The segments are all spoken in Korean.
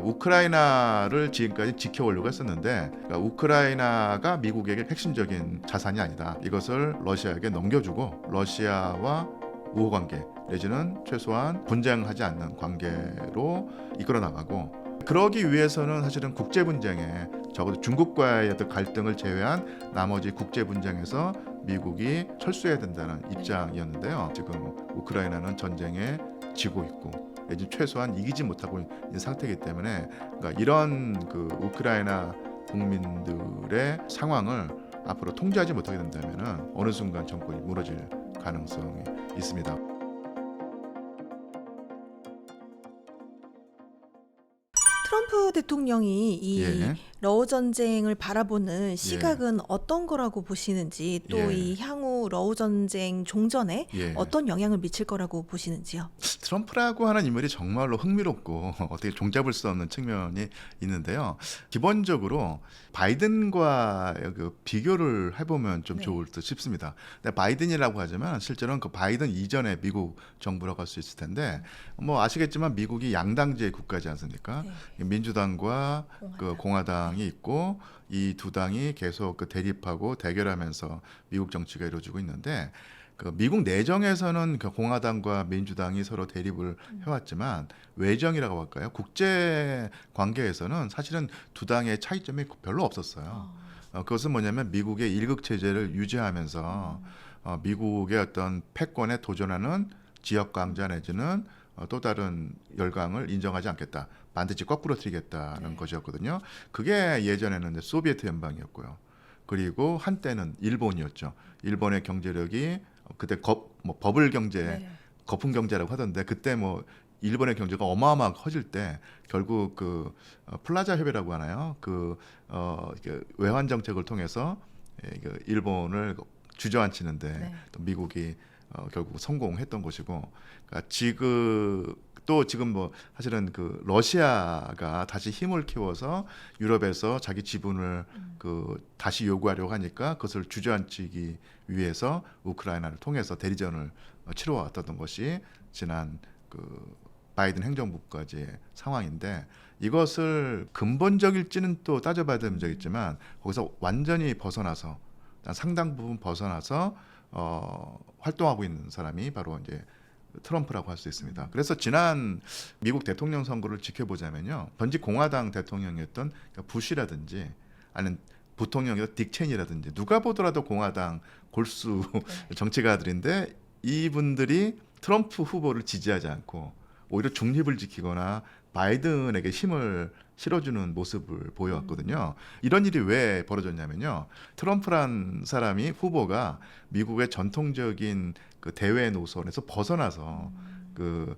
우크라이나를 지금까지 지켜오려고 했었는데 그러니까 우크라이나가 미국에게 핵심적인 자산이 아니다. 이것을 러시아에게 넘겨주고 러시아와 우호 관계 내지는 최소한 분쟁하지 않는 관계로 이끌어 나가고 그러기 위해서는 사실은 국제 분쟁에 적어도 중국과의 어떤 갈등을 제외한 나머지 국제 분쟁에서 미국이 철수해야 된다는 입장이었는데요. 지금 우크라이나는 전쟁에 지고 있고 내지 최소한 이기지 못하고 있는 상태이기 때문에 그러니까 이런 그 우크라이나 국민들의 상황을 앞으로 통제하지 못하게 된다면 어느 순간 정권이 무너질 가능성이 있습니다. 트럼프 대통령이 이 예. 러우 전쟁을 바라보는 시각은 어떤 거라고 보시는지 또 예. 이 향후 러우 전쟁 종전에 예. 어떤 영향을 미칠 거라고 보시는지요? 트럼프라고 하는 인물이 정말로 흥미롭고 어떻게 종잡을 수 없는 측면이 있는데요. 기본적으로 바이든과 그 비교를 해보면 좀 네. 좋을 듯 싶습니다. 근데 바이든이라고 하지만 실제로는 그 바이든 이전의 미국 정부라고 할 수 있을 텐데 뭐 아시겠지만 미국이 양당제 국가지 않습니까? 네. 민주당과 그 공화당이 있고 이 두 당이 계속 그 대립하고 대결하면서 미국 정치가 이루어지고 있는데 그 미국 내정에서는 그 공화당과 민주당이 서로 대립을 해왔지만 외정이라고 할까요? 국제 관계에서는 사실은 두 당의 차이점이 별로 없었어요. 그것은 뭐냐면 미국의 일극 체제를 유지하면서 미국의 어떤 패권에 도전하는 지역 강자 내지는 또 다른 열강을 인정하지 않겠다. 반드시 거꾸로 트리겠다는 네. 것이었거든요. 그게 예전에는 이제 소비에트 연방이었고요. 그리고 한때는 일본이었죠. 일본의 경제력이 그때 뭐 버블 경제, 네. 거품 경제라고 하던데 그때 뭐 일본의 경제가 어마어마하게 커질 때 결국 그 플라자 협의라고 하나요? 외환 정책을 통해서 그 일본을 주저앉히는데 네. 또 미국이 결국 성공했던 것이고 그러니까 지금 뭐 사실은 그 러시아가 다시 힘을 키워서 유럽에서 자기 지분을 그 다시 요구하려고 하니까 그것을 주저앉히기 위해서 우크라이나를 통해서 대리전을 치러왔던 것이 지난 그 바이든 행정부까지의 상황인데 이것을 근본적일지는 또 따져봐야 되는 문제겠지만 거기서 완전히 벗어나서 상당 부분 벗어나서 활동하고 있는 사람이 바로 이제 트럼프라고 할 수 있습니다. 그래서 지난 미국 대통령 선거를 지켜보자면요. 전직 공화당 대통령이었던 부시라든지 아니면 부통령이었던 딕 체니라든지 누가 보더라도 공화당 골수 정치가들인데 이분들이 트럼프 후보를 지지하지 않고 오히려 중립을 지키거나 바이든에게 힘을 실어주는 모습을 보여왔거든요. 이런 일이 왜 벌어졌냐면요. 트럼프란 사람이 후보가 미국의 전통적인 그 대외 노선에서 벗어나서 그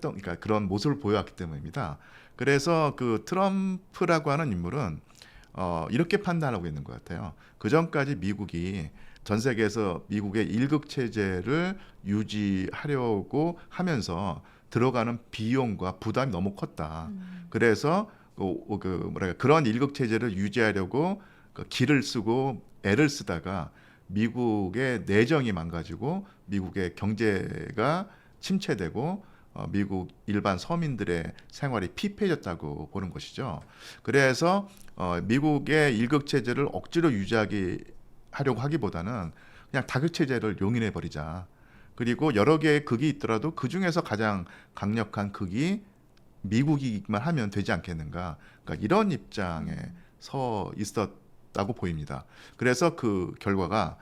그러니까 그런 모습을 보여왔기 때문입니다. 그래서 그 트럼프라고 하는 인물은 이렇게 판단하고 있는 것 같아요. 그 전까지 미국이 전 세계에서 미국의 일극 체제를 유지하려고 하면서 들어가는 비용과 부담이 너무 컸다. 그래서 그런 일극 체제를 유지하려고 그 기를 쓰고 애를 쓰다가 미국의 내정이 망가지고 미국의 경제가 침체되고 미국 일반 서민들의 생활이 피폐해졌다고 보는 것이죠. 그래서 미국의 일극 체제를 억지로 하려고 하기보다는 그냥 다극 체제를 용인해 버리자. 그리고 여러 개의 극이 있더라도 그 중에서 가장 강력한 극이 미국이기만 하면 되지 않겠는가. 그러니까 이런 입장에 서 있었다고 보입니다. 그래서 그 결과가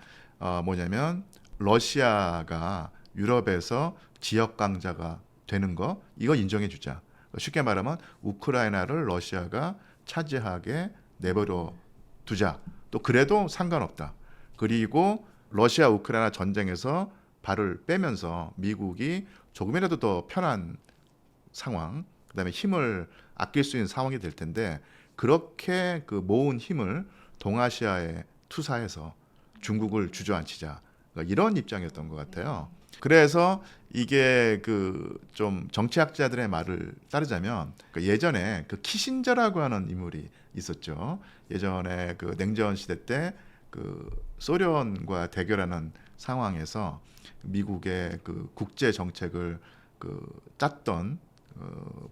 뭐냐면 러시아가 유럽에서 지역 강자가 되는 거 이거 인정해 주자. 쉽게 말하면 우크라이나를 러시아가 차지하게 내버려 두자. 또 그래도 상관없다. 그리고 러시아 우크라이나 전쟁에서 발을 빼면서 미국이 조금이라도 더 편한 상황, 그다음에 힘을 아낄 수 있는 상황이 될 텐데 그렇게 그 모은 힘을 동아시아에 투사해서 중국을 주저앉히자 이런 입장이었던 것 같아요. 그래서 이게 그 좀 정치학자들의 말을 따르자면 예전에 그 키신저라고 하는 인물이 있었죠. 예전에 그 냉전 시대 때 그 소련과 대결하는 상황에서 미국의 그 국제 정책을 그 짰던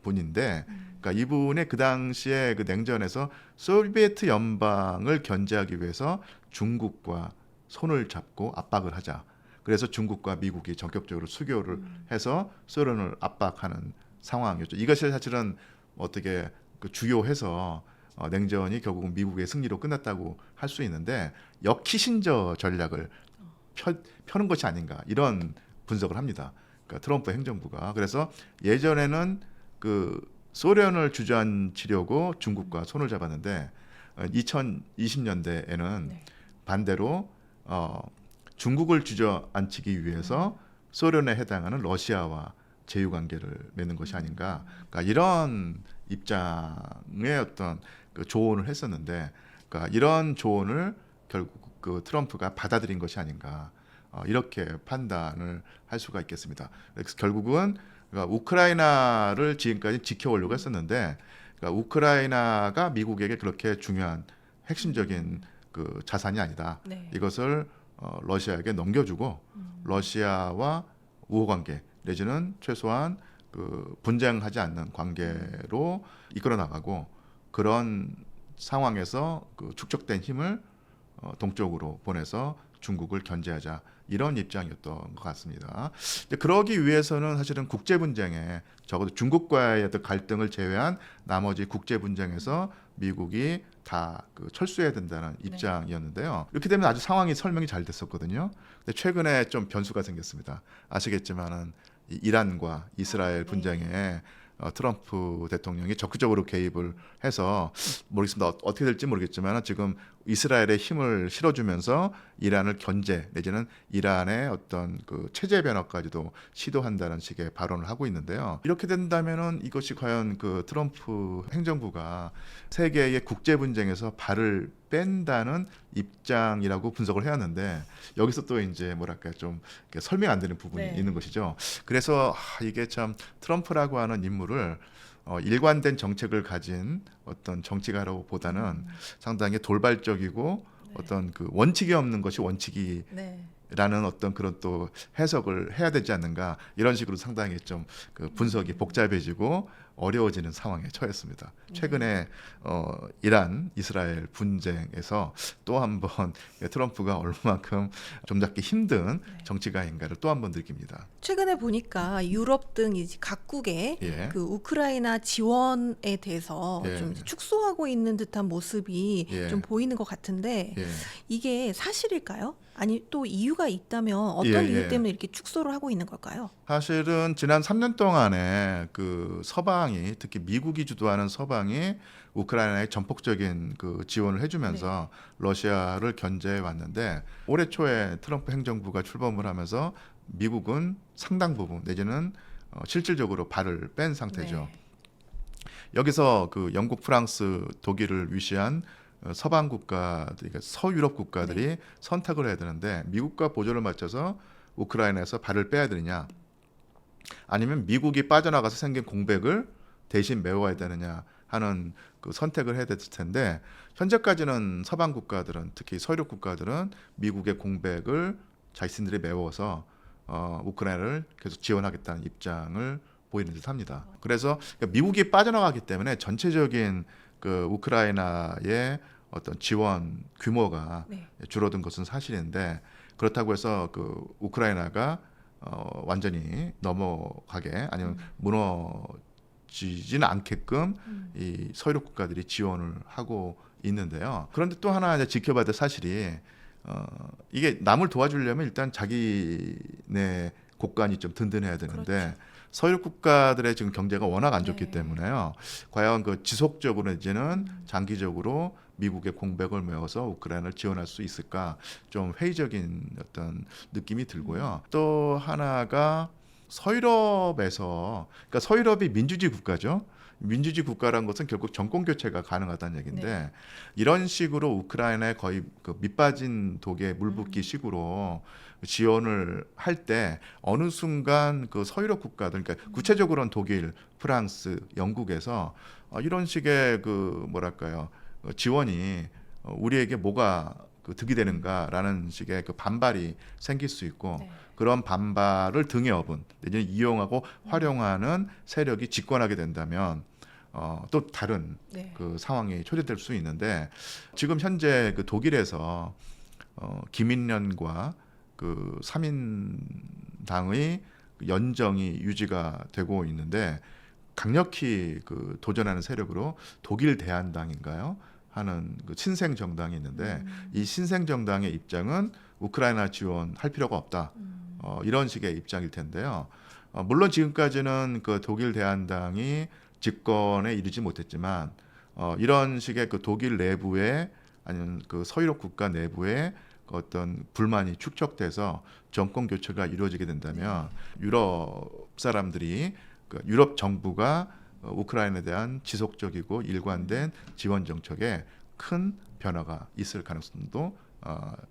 분인데, 그러니까 이분의 그 당시에 그 냉전에서 소비에트 연방을 견제하기 위해서 중국과 손을 잡고 압박을 하자. 그래서 중국과 미국이 전격적으로 수교를 해서 소련을 압박하는 상황이었죠. 이것이 사실은 어떻게 그 주요해서 냉전이 결국은 미국의 승리로 끝났다고 할 수 있는데 역키신저 전략을 펴는 것이 아닌가 이런 분석을 합니다. 그러니까 트럼프 행정부가. 그래서 예전에는 그 소련을 주저앉히려고 중국과 손을 잡았는데 2020년대에는 네. 반대로 중국을 주저앉히기 위해서 소련에 해당하는 러시아와 제휴 관계를 맺는 것이 아닌가. 그러니까 이런 입장의 어떤 그 조언을 했었는데, 그러니까 이런 조언을 결국 그 트럼프가 받아들인 것이 아닌가. 이렇게 판단을 할 수가 있겠습니다. 그래서 결국은 그러니까 우크라이나를 지금까지 지켜오려고 했었는데, 그러니까 우크라이나가 미국에게 그렇게 중요한 핵심적인 그 자산이 아니다. 네. 이것을 러시아에게 넘겨주고 러시아와 우호 관계 내지는 최소한 그 분쟁하지 않는 관계로 이끌어 나가고 그런 상황에서 그 축적된 힘을 동쪽으로 보내서 중국을 견제하자 이런 입장이었던 것 같습니다. 근데 그러기 위해서는 사실은 국제 분쟁에 적어도 중국과의 어떤 갈등을 제외한 나머지 국제 분쟁에서 미국이 다 그 철수해야 된다는 입장이었는데요. 이렇게 되면 아주 상황이 설명이 잘 됐었거든요. 근데 최근에 좀 변수가 생겼습니다. 아시겠지만은 이 이란과 이스라엘 분쟁에 트럼프 대통령이 적극적으로 개입을 해서 모르겠습니다. 어떻게 될지 모르겠지만 지금 이스라엘에 힘을 실어주면서 이란을 견제 내지는 이란의 어떤 그 체제 변화까지도 시도한다는 식의 발언을 하고 있는데요. 이렇게 된다면은 이것이 과연 그 트럼프 행정부가 세계의 국제 분쟁에서 발을 뺀다는 입장이라고 분석을 해왔는데 여기서 또 이제 뭐랄까 좀 설명 안 되는 부분이 네. 있는 것이죠. 그래서 이게 참 트럼프라고 하는 인물을 일관된 정책을 가진 어떤 정치가라고 보다는 상당히 돌발적이고 어떤 그 원칙이 없는 것이 원칙이 네. 라는 어떤 그런 또 해석을 해야 되지 않는가 이런 식으로 상당히 좀 그 분석이 복잡해지고 어려워지는 상황에 처했습니다. 최근에 이란 이스라엘 분쟁에서 또 한번 트럼프가 얼마만큼 좀 잡기 힘든 정치가인가를 또 한번 느낍니다. 최근에 보니까 유럽 등 이제 각국의 예. 그 우크라이나 지원에 대해서 예. 좀 이제 축소하고 있는 듯한 모습이 예. 좀 보이는 것 같은데 예. 이게 사실일까요? 아니 또 이유가 있다면 어떤 예, 이유 예. 때문에 이렇게 축소를 하고 있는 걸까요? 사실은 지난 3년 동안에 그 서방이 특히 미국이 주도하는 서방이 우크라이나에 전폭적인 그 지원을 해주면서 러시아를 견제해 왔는데 올해 초에 트럼프 행정부가 출범을 하면서 미국은 상당 부분 내지는 실질적으로 발을 뺀 상태죠. 네. 여기서 그 영국, 프랑스, 독일을 위시한 서방 국가들, 그러니까 서유럽 국가들이 선택을 해야 되는데 미국과 보조를 맞춰서 우크라이나에서 발을 빼야 되느냐 아니면 미국이 빠져나가서 생긴 공백을 대신 메워야 되느냐 하는 그 선택을 해야 됐을 텐데 현재까지는 서방 국가들은 특히 서유럽 국가들은 미국의 공백을 자신들이 메워서 우크라이나를 계속 지원하겠다는 입장을 보이는 듯합니다. 그래서 미국이 빠져나가기 때문에 전체적인 그 우크라이나의 어떤 지원 규모가 네. 줄어든 것은 사실인데 그렇다고 해서 그 우크라이나가 완전히 넘어가게 아니면 무너지지는 않게끔 이 서유럽 국가들이 지원을 하고 있는데요. 그런데 또 하나 이제 지켜봐야 될 사실이 이게 남을 도와주려면 일단 자기네 곳간이 좀 든든해야 되는데 그렇죠. 서유럽 국가들의 지금 경제가 워낙 안 좋기 네. 때문에요. 과연 그 지속적으로 내지는 장기적으로 미국의 공백을 메워서 우크라이나를 지원할 수 있을까 좀 회의적인 어떤 느낌이 들고요. 또 하나가 서유럽에서 그러니까 서유럽이 민주주의 국가죠. 민주주의 국가라는 것은 결국 정권 교체가 가능하다는 얘기인데 이런 식으로 우크라이나에 거의 그 밑빠진 독에 물 붓기 식으로 지원을 할 때 어느 순간 그 서유럽 국가들 그러니까 구체적으로는 독일, 프랑스, 영국에서 이런 식의 그 뭐랄까요 지원이 우리에게 뭐가 그 득이 되는가라는 식의 그 반발이 생길 수 있고 네. 그런 반발을 등에 업은 내지는 이용하고 활용하는 세력이 집권하게 된다면 또 다른 네. 그 상황이 초래될 수 있는데 지금 현재 그 독일에서 기민련과 그 3인당의 연정이 유지가 되고 있는데 강력히 그 도전하는 세력으로 독일 대한당인가요? 하는 그 신생 정당이 있는데 이 신생 정당의 입장은 우크라이나 지원할 필요가 없다. 이런 식의 입장일 텐데요. 물론 지금까지는 그 독일 대한당이 집권에 이르지 못했지만 이런 식의 그 독일 내부에 아니면 그 서유럽 국가 내부에 어떤 불만이 축적돼서 정권 교체가 이루어지게 된다면 유럽 사람들이 그 유럽 정부가 우크라이나에 대한 지속적이고 일관된 지원 정책에 큰 변화가 있을 가능성도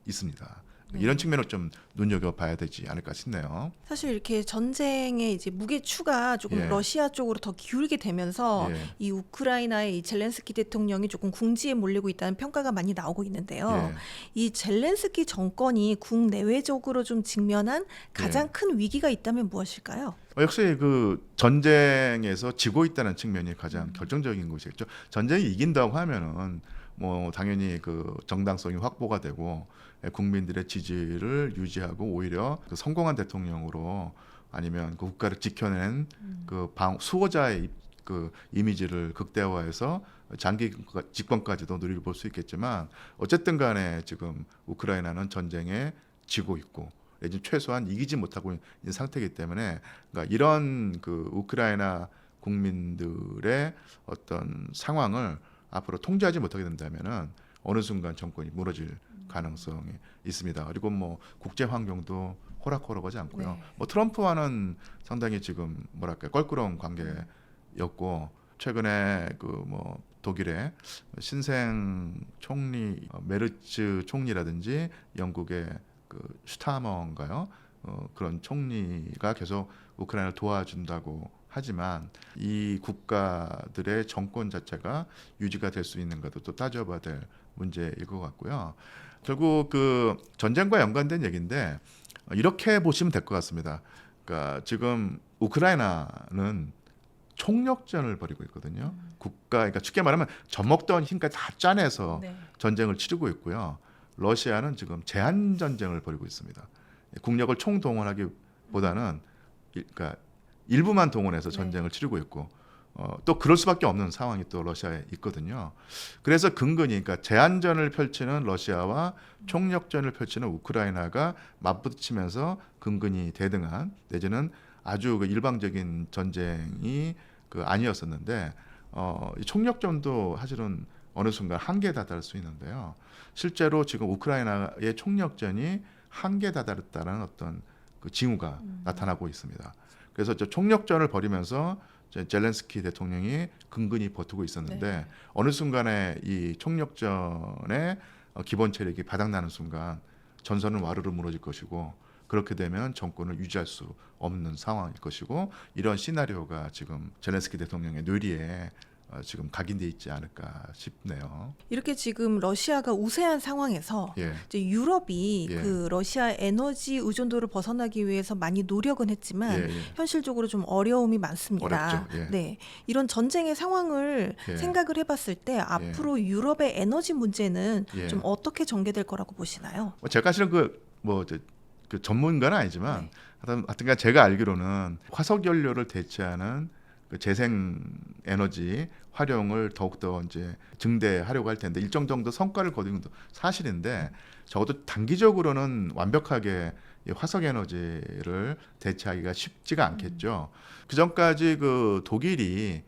있습니다. 이런 측면을 좀 눈여겨봐야 되지 않을까 싶네요. 사실 이렇게 전쟁의 이제 무게추가 조금 예. 러시아 쪽으로 더 기울게 되면서 예. 이 우크라이나의 이 젤렌스키 대통령이 조금 궁지에 몰리고 있다는 평가가 많이 나오고 있는데요. 예. 이 젤렌스키 정권이 국내외적으로 좀 직면한 가장 큰 위기가 있다면 무엇일까요? 역시 그 전쟁에서 지고 있다는 측면이 가장 결정적인 것이겠죠. 전쟁이 이긴다고 하면은 뭐 당연히 그 정당성이 확보가 되고 국민들의 지지를 유지하고 오히려 그 성공한 대통령으로 아니면 그 국가를 지켜낸 그 수호자의 그 이미지를 극대화해서 장기 집권까지도 누리를 볼 수 있겠지만 어쨌든 간에 지금 우크라이나는 전쟁에 지고 있고 내지 최소한 이기지 못하고 있는 상태이기 때문에 그러니까 이런 그 우크라이나 국민들의 어떤 상황을 앞으로 통제하지 못하게 된다면은 어느 순간 정권이 무너질 가능성이 있습니다. 그리고 뭐 국제 환경도 호락호락하지 않고요. 네. 뭐 트럼프와는 상당히 지금 뭐랄까 껄끄러운 관계였고 최근에 그 뭐 독일의 신생 총리 메르츠 총리라든지 영국의 그 슈타머인가요? 그런 총리가 계속 우크라이나를 도와준다고 하지만 이 국가들의 정권 자체가 유지가 될 수 있는가도 또 따져봐야 될 문제일 것 같고요. 결국 그 전쟁과 연관된 얘기인데 이렇게 보시면 될 것 같습니다. 그러니까 지금 우크라이나는 총력전을 벌이고 있거든요. 그러니까 쉽게 말하면 젖먹던 힘까지 다 짜내서 네. 전쟁을 치르고 있고요. 러시아는 지금 제한 전쟁을 벌이고 있습니다. 국력을 총동원하기보다는 그러니까 일부만 동원해서 전쟁을 치르고 있고 또 그럴 수밖에 없는 상황이 또 러시아에 있거든요. 그래서 근근히 그러니까 제한전을 펼치는 러시아와 총력전을 펼치는 우크라이나가 맞붙으면서 근근히 대등한 내지는 아주 그 일방적인 전쟁이 그 아니었었는데 이 총력전도 사실은 어느 순간 한계에 다다를 수 있는데요. 실제로 지금 우크라이나의 총력전이 한계에 다다랐다는 어떤 그 징후가 나타나고 있습니다. 그래서 저 총력전을 벌이면서 젤렌스키 대통령이 근근히 버티고 있었는데 네. 어느 순간에 이 총력전의 기본 체력이 바닥나는 순간 전선은 와르르 무너질 것이고 그렇게 되면 정권을 유지할 수 없는 상황일 것이고 이런 시나리오가 지금 젤렌스키 대통령의 뇌리에 지금 각인돼 있지 않을까 싶네요. 이렇게 지금 러시아가 우세한 상황에서 예. 이제 유럽이 예. 그 러시아 에너지 의존도를 벗어나기 위해서 많이 노력은 했지만 예, 예. 현실적으로 좀 어려움이 많습니다. 어렵죠. 예. 네, 이런 전쟁의 상황을 예. 생각을 해봤을 때 앞으로 유럽의 에너지 문제는 예. 좀 어떻게 전개될 거라고 보시나요? 제가 사실은 그 전문가는 아니지만 네. 하여튼간 제가 알기로는 화석 연료를 대체하는 그 재생 에너지 활용을 더욱더 이제 증대하려고 할 텐데 일정 정도 성과를 거둔 것도 사실인데 적어도 단기적으로는 완벽하게 이 화석 에너지를 대체하기가 쉽지가 않겠죠. 그 전까지 그 독일이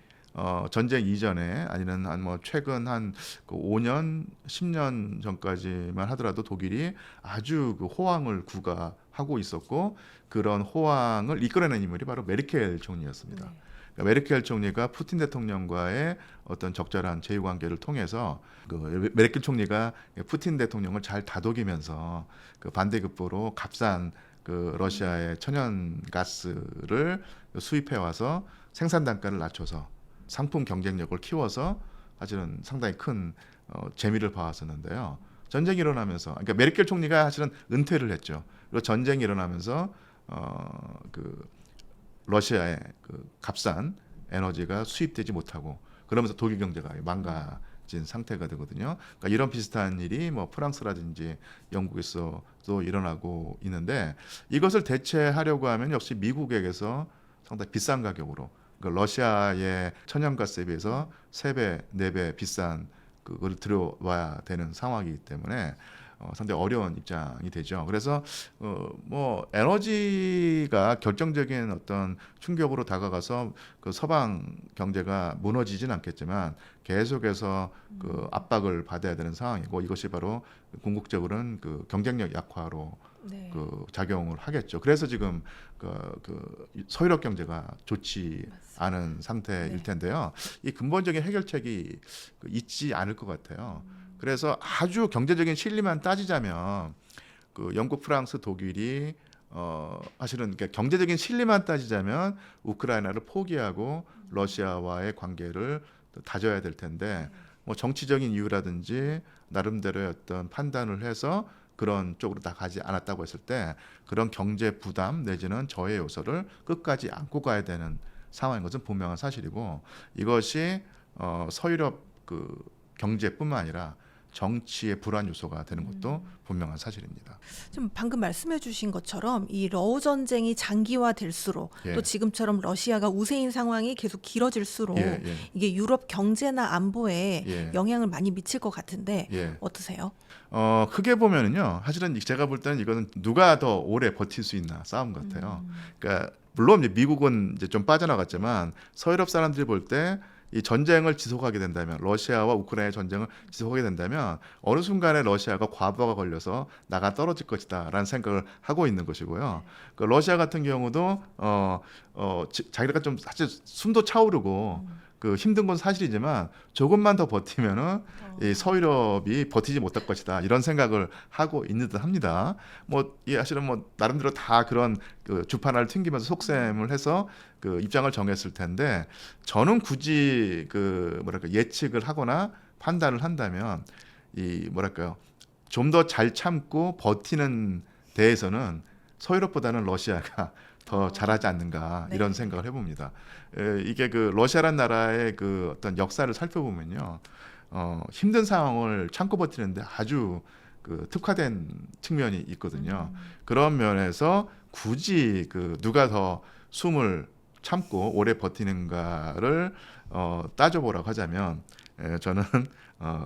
전쟁 이전에 아니면 한 뭐 최근 한 그 5년, 10년 전까지만 하더라도 독일이 아주 그 호황을 구가하고 있었고 그런 호황을 이끌어낸 인물이 바로 메르켈 총리였습니다. 네. 그러니까 메르켈 총리가 푸틴 대통령과의 어떤 적절한 제휴 관계를 통해서 그 메르켈 총리가 푸틴 대통령을 잘 다독이면서 그 반대급부로 값싼 그 러시아의 천연 가스를 수입해 와서 생산 단가를 낮춰서 상품 경쟁력을 키워서 사실은 상당히 큰 재미를 봐왔었는데요. 전쟁이 일어나면서 그러니까 메르켈 총리가 사실은 은퇴를 했죠. 그리고 전쟁이 일어나면서 그 러시아의 그 값싼 에너지가 수입되지 못하고 그러면서 독일 경제가 망가진 상태가 되거든요. 그러니까 이런 비슷한 일이 뭐 프랑스라든지 영국에서도 일어나고 있는데 이것을 대체하려고 하면 역시 미국에게서 상당히 비싼 가격으로 그러니까 러시아의 천연가스에 비해서 3배, 4배 비싼 그걸 들여와야 되는 상황이기 때문에 상당히 어려운 입장이 되죠. 그래서 뭐 에너지가 결정적인 어떤 충격으로 다가가서 그 서방 경제가 무너지진 않겠지만 계속해서 그 압박을 받아야 되는 상황이고 이것이 바로 궁극적으로는 그 경쟁력 약화로 네. 그 작용을 하겠죠. 그래서 지금 그 서유럽 경제가 좋지 맞습니다. 않은 상태일 네. 텐데요. 이 근본적인 해결책이 있지 않을 것 같아요. 그래서 아주 경제적인 실리만 따지자면 그 영국, 프랑스, 독일이 사실은 그러니까 경제적인 실리만 따지자면 우크라이나를 포기하고 러시아와의 관계를 다져야 될 텐데 뭐 정치적인 이유라든지 나름대로의 어떤 판단을 해서 그런 쪽으로 다 가지 않았다고 했을 때 그런 경제 부담 내지는 저해 요소를 끝까지 안고 가야 되는 상황인 것은 분명한 사실이고 이것이 서유럽 그 경제뿐만 아니라 정치의 불안 요소가 되는 것도 분명한 사실입니다. 좀 방금 말씀해주신 것처럼 이 러우 전쟁이 장기화될수록 예. 또 지금처럼 러시아가 우세인 상황이 계속 길어질수록 예, 예. 이게 유럽 경제나 안보에 예. 영향을 많이 미칠 것 같은데 예. 어떠세요? 크게 보면은요. 사실은 제가 볼 때는 이거는 누가 더 오래 버틸 수 있나 싸움 같아요. 그러니까 물론 이제 미국은 이제 좀 빠져나갔지만 서유럽 사람들이 볼 때 이 전쟁을 지속하게 된다면 러시아와 우크라이나의 전쟁을 지속하게 된다면 어느 순간에 러시아가 과부하가 걸려서 나가 떨어질 것이다라는 생각을 하고 있는 것이고요. 그 러시아 같은 경우도 자기가 좀 사실 숨도 차오르고 그 힘든 건 사실이지만 조금만 더 버티면은 이 서유럽이 버티지 못할 것이다 이런 생각을 하고 있는 듯합니다. 뭐 사실은 뭐 나름대로 다 그런 그 주판을 튕기면서 속셈을 해서 그 입장을 정했을 텐데 저는 굳이 그 뭐랄까 예측을 하거나 판단을 한다면 이 뭐랄까요 좀 더 잘 참고 버티는 데에서는 서유럽보다는 러시아가 더 잘하지 않는가 네. 이런 생각을 해봅니다. 이게 그 러시아란 나라의 그 어떤 역사를 살펴보면요, 힘든 상황을 참고 버티는데 아주 그 특화된 측면이 있거든요. 그런 면에서 굳이 그 누가 더 숨을 참고 오래 버티는가를 따져보라고 하자면 저는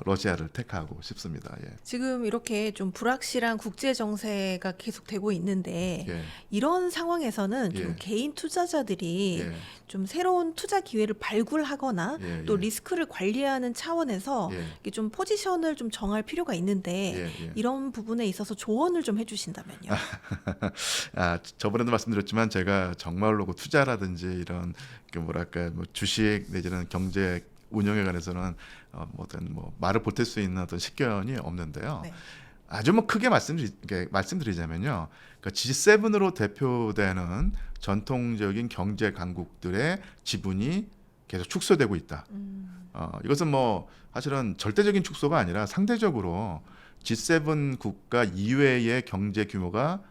러시아를 택하고 싶습니다. 예. 지금 이렇게 좀 불확실한 국제 정세가 계속되고 있는데 예. 이런 상황에서는 좀 예. 개인 투자자들이 예. 좀 새로운 투자 기회를 발굴하거나 예. 또 예. 리스크를 관리하는 차원에서 예. 이게 좀 포지션을 좀 정할 필요가 있는데 예. 예. 이런 부분에 있어서 조언을 좀 해주신다면요. 저번에도 말씀드렸지만 제가 정말로 그 투자라든지 이런 그 뭐랄까 뭐 주식 내지는 경제 운영에 관해서는 뭐 말을 보탤 수 있는 어떤 식견이 없는데요. 네. 아주 뭐 크게 말씀드리자면요. 그러니까 G7으로 대표되는 전통적인 경제 강국들의 지분이 계속 축소되고 있다. 이것은 뭐 사실은 절대적인 축소가 아니라 상대적으로 G7 국가 이외의 경제 규모가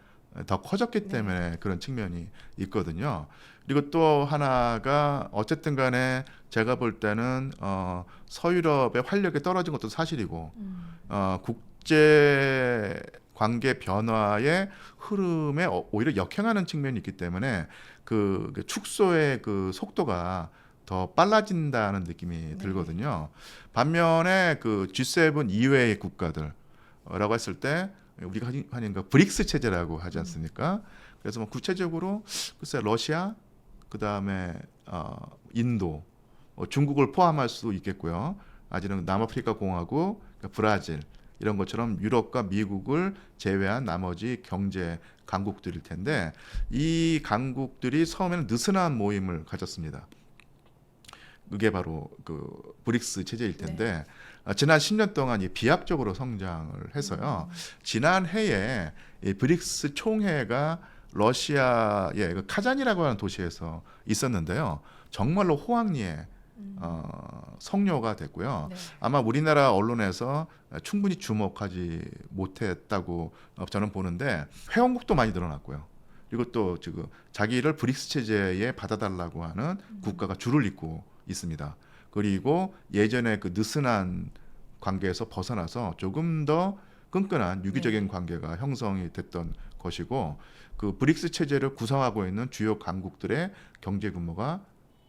더 커졌기 때문에 그런 측면이 있거든요. 그리고 또 하나가 어쨌든 간에 제가 볼 때는 서유럽의 활력이 떨어진 것도 사실이고 국제 관계 변화의 흐름에 오히려 역행하는 측면이 있기 때문에 그 축소의 그 속도가 더 빨라진다는 느낌이 들거든요. 반면에 그 G7 이외의 국가들라고 했을 때 우리가 하는 거 브릭스 체제라고 하지 않습니까? 그래서 뭐 구체적으로 글쎄 러시아, 그 다음에 인도, 중국을 포함할 수도 있겠고요. 아직은 남아프리카 공화국, 그러니까 브라질 이런 것처럼 유럽과 미국을 제외한 나머지 경제 강국들일 텐데 이 강국들이 처음에는 느슨한 모임을 가졌습니다. 그게 바로 그 브릭스 체제일 텐데 지난 10년 동안 이 비합적으로 성장을 해서요. 지난 해에 이 브릭스 총회가 러시아의 그 카잔이라고 하는 도시에서 있었는데요. 정말로 호황리에 성료가 됐고요. 네. 아마 우리나라 언론에서 충분히 주목하지 못했다고 저는 보는데 회원국도 많이 늘어났고요. 그리고 또 지금 자기를 브릭스 체제에 받아달라고 하는 국가가 줄을 잇고 있습니다. 그리고 예전에 그 느슨한 관계에서 벗어나서 조금 더 끈끈한 유기적인 관계가 형성이 됐던 것이고 그 브릭스 체제를 구성하고 있는 주요 강국들의 경제 규모가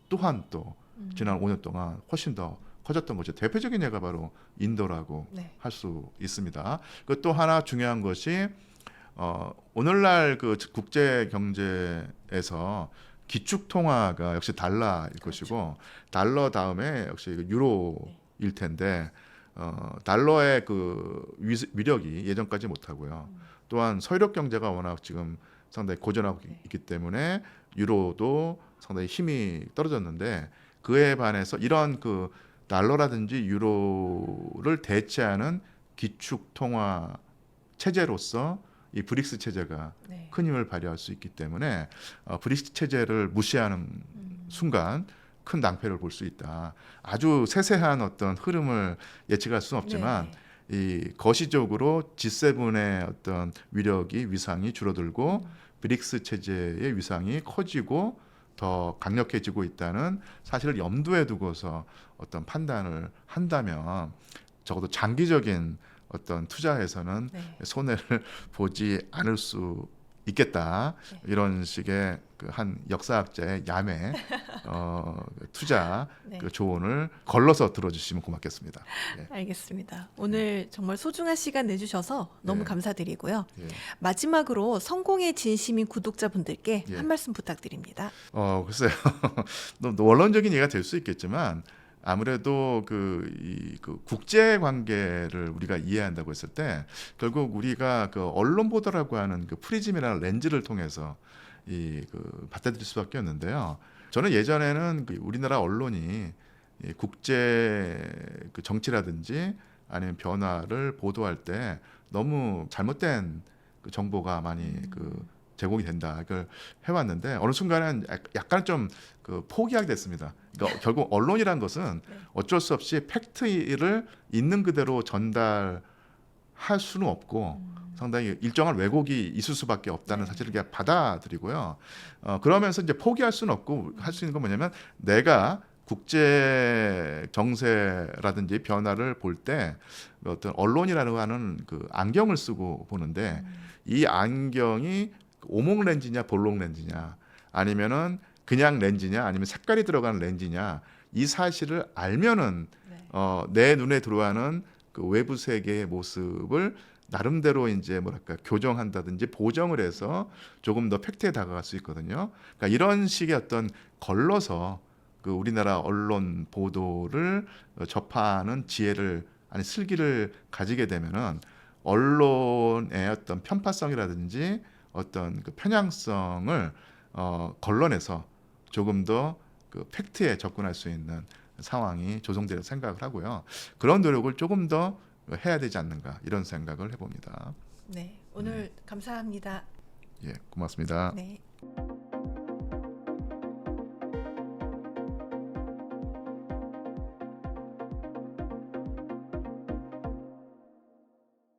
또한 또 지난 5년 동안 훨씬 더 커졌던 거죠. 대표적인 예가 바로 인도라고 네. 할 수 있습니다. 그 또 하나 중요한 것이 오늘날 그 국제 경제에서 기축 통화가 역시 달러일 것이고 달러 다음에 역시 유로일 텐데 달러의 그 위력이 예전까지 못하고요. 또한 서유럽 경제가 워낙 지금 상당히 고전하고 있기 때문에 유로도 상당히 힘이 떨어졌는데 그에 반해서 이런 그 달러라든지 유로를 대체하는 기축 통화 체제로서 이 브릭스 체제가 네. 큰 힘을 발휘할 수 있기 때문에 브릭스 체제를 무시하는 순간 큰 낭패를 볼 수 있다. 아주 세세한 어떤 흐름을 예측할 수는 없지만 이 거시적으로 G7의 어떤 위력이 위상이 줄어들고 브릭스 체제의 위상이 커지고 더 강력해지고 있다는 사실을 염두에 두고서 어떤 판단을 한다면 적어도 장기적인 어떤 투자에서는 네. 손해를 보지 않을 수 있겠다. 네. 이런 식의 그 한 역사학자의 야매 투자 네. 그 조언을 걸러서 들어주시면 고맙겠습니다. 예. 알겠습니다. 오늘 정말 소중한 시간 내주셔서 너무 네. 감사드리고요. 예. 마지막으로 성공의 진심인 구독자분들께 예. 한 말씀 부탁드립니다. 글쎄요. 너무 원론적인 얘기가 될 수 있겠지만 아무래도 그 국제 관계를 우리가 이해한다고 했을 때 결국 우리가 그 언론 보도라고 하는 그 프리즘이라는 렌즈를 통해서 받아들일 수밖에 없는데요. 저는 예전에는 그 우리나라 언론이 이 국제 그 정치라든지 아니면 변화를 보도할 때 너무 잘못된 그 정보가 많이 그 제공이 된다. 이걸 해왔는데 어느 순간은 약간 좀 그 포기하게 됐습니다. 그러니까 결국 언론이란 것은 어쩔 수 없이 팩트를 있는 그대로 전달할 수는 없고 상당히 일정한 왜곡이 있을 수밖에 없다는 사실을 그냥 받아들이고요. 그러면서 이제 포기할 수는 없고 할 수 있는 건 뭐냐면 내가 국제 정세라든지 변화를 볼 때 어떤 언론이라는 하는 그 안경을 쓰고 보는데 이 안경이 오목 렌즈냐 볼록 렌즈냐 아니면은 그냥 렌즈냐 아니면 색깔이 들어간 렌즈냐 이 사실을 알면은 내 눈에 들어가는 그 외부 세계의 모습을 나름대로 이제 뭐랄까 교정한다든지 보정을 해서 조금 더 팩트에 다가갈 수 있거든요. 그러니까 이런 식의 어떤 걸러서 그 우리나라 언론 보도를 접하는 지혜를 아니 슬기를 가지게 되면은 언론의 어떤 편파성이라든지 어떤 그 편향성을 걸러내서 조금 더 그 팩트에 접근할 수 있는 상황이 조성되려 생각을 하고요. 그런 노력을 조금 더 해야 되지 않는가 이런 생각을 해봅니다. 네, 오늘 감사합니다. 예, 고맙습니다. 네.